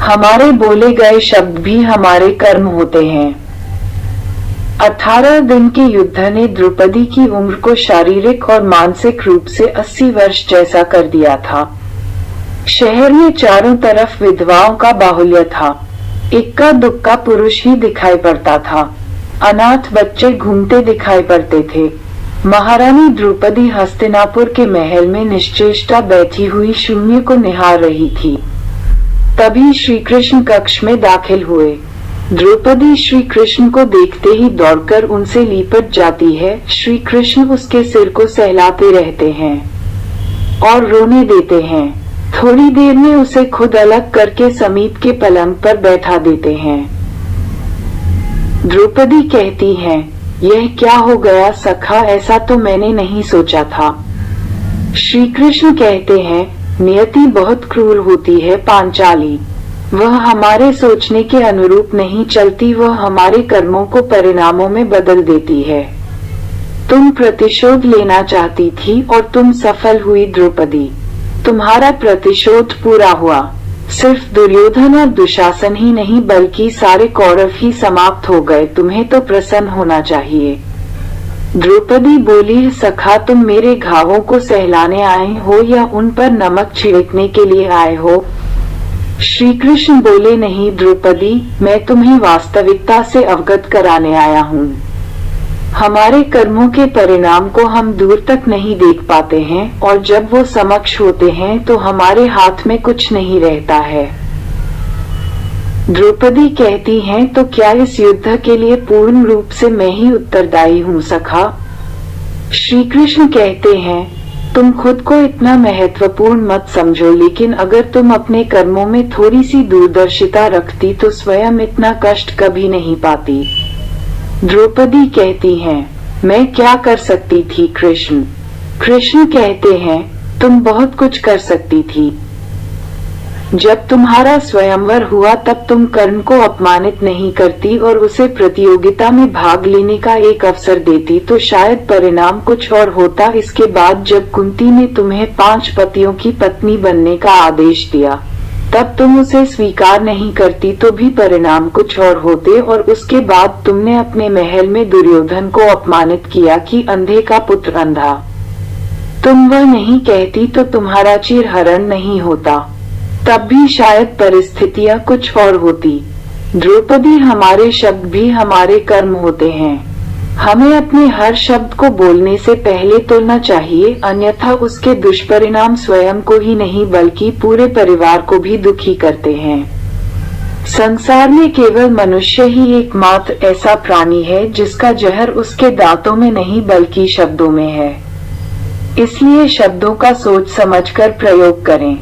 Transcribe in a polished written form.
हमारे बोले गए शब्द भी हमारे कर्म होते हैं। 18 दिन के युद्ध ने द्रौपदी की उम्र को शारीरिक और मानसिक रूप से 80 वर्ष जैसा कर दिया था। शहर में चारों तरफ विधवाओं का बाहुल्य था। इक्का दुक्का पुरुष ही दिखाई पड़ता था। अनाथ बच्चे घूमते दिखाई पड़ते थे। महारानी द्रौपदी हस्तिनापुर के महल में निश्चेष्टा बैठी हुई शून्य को निहार रही थी। तभी श्री कृष्ण कक्ष में दाखिल हुए। द्रौपदी श्री कृष्ण को देखते ही दौड़कर उनसे लिपट जाती है। श्री कृष्ण उसके सिर को सहलाते रहते हैं और रोने देते हैं। थोड़ी देर में उसे खुद अलग करके समीप के पलंग पर बैठा देते हैं। द्रौपदी कहती है, यह क्या हो गया सखा, ऐसा तो मैंने नहीं सोचा था। श्री कृष्ण कहते हैं, नियति बहुत क्रूर होती है पांचाली। वह हमारे सोचने के अनुरूप नहीं चलती, वह हमारे कर्मों को परिणामों में बदल देती है। तुम प्रतिशोध लेना चाहती थी और तुम सफल हुई द्रौपदी। तुम्हारा प्रतिशोध पूरा हुआ। सिर्फ दुर्योधन और दुशासन ही नहीं बल्कि सारे कौरव ही समाप्त हो गए। तुम्हें तो प्रसन्न होना चाहिए। द्रौपदी बोली, सखा तुम मेरे घावों को सहलाने आए हो या उन पर नमक छिड़कने के लिए आए हो? श्री कृष्ण बोले, नहीं द्रौपदी, मैं तुम्हें वास्तविकता से अवगत कराने आया हूँ। हमारे कर्मों के परिणाम को हम दूर तक नहीं देख पाते हैं और जब वो समक्ष होते हैं तो हमारे हाथ में कुछ नहीं रहता है। द्रौपदी कहती हैं, तो क्या इस युद्ध के लिए पूर्ण रूप से मैं ही उत्तरदायी हूँ सखा? श्री कृष्ण कहते हैं, तुम खुद को इतना महत्वपूर्ण मत समझो, लेकिन अगर तुम अपने कर्मों में थोड़ी सी दूरदर्शिता रखती तो स्वयं इतना कष्ट कभी नहीं पाती। द्रौपदी कहती हैं, मैं क्या कर सकती थी कृष्ण? कृष्ण कहते हैं, तुम बहुत कुछ कर सकती थी। जब तुम्हारा स्वयंवर हुआ तब तुम कर्ण को अपमानित नहीं करती और उसे प्रतियोगिता में भाग लेने का एक अवसर देती तो शायद परिणाम कुछ और होता। इसके बाद जब कुंती ने तुम्हें 5 पतियों की पत्नी बनने का आदेश दिया तब तुम उसे स्वीकार नहीं करती तो भी परिणाम कुछ और होते। और उसके बाद तुमने अपने महल में दुर्योधन को अपमानित किया कि अंधे का पुत्र अंधा। तुम वह नहीं कहती तो तुम्हारा चिरहरण नहीं होता, तब भी शायद परिस्थितियां कुछ और होती। द्रौपदी, हमारे शब्द भी हमारे कर्म होते हैं। हमें अपने हर शब्द को बोलने से पहले तोलना चाहिए, अन्यथा उसके दुष्परिणाम स्वयं को ही नहीं बल्कि पूरे परिवार को भी दुखी करते हैं। संसार में केवल मनुष्य ही एकमात्र ऐसा प्राणी है जिसका जहर उसके दांतों में नहीं बल्कि शब्दों में है। इसलिए शब्दों का सोच समझकर प्रयोग करें।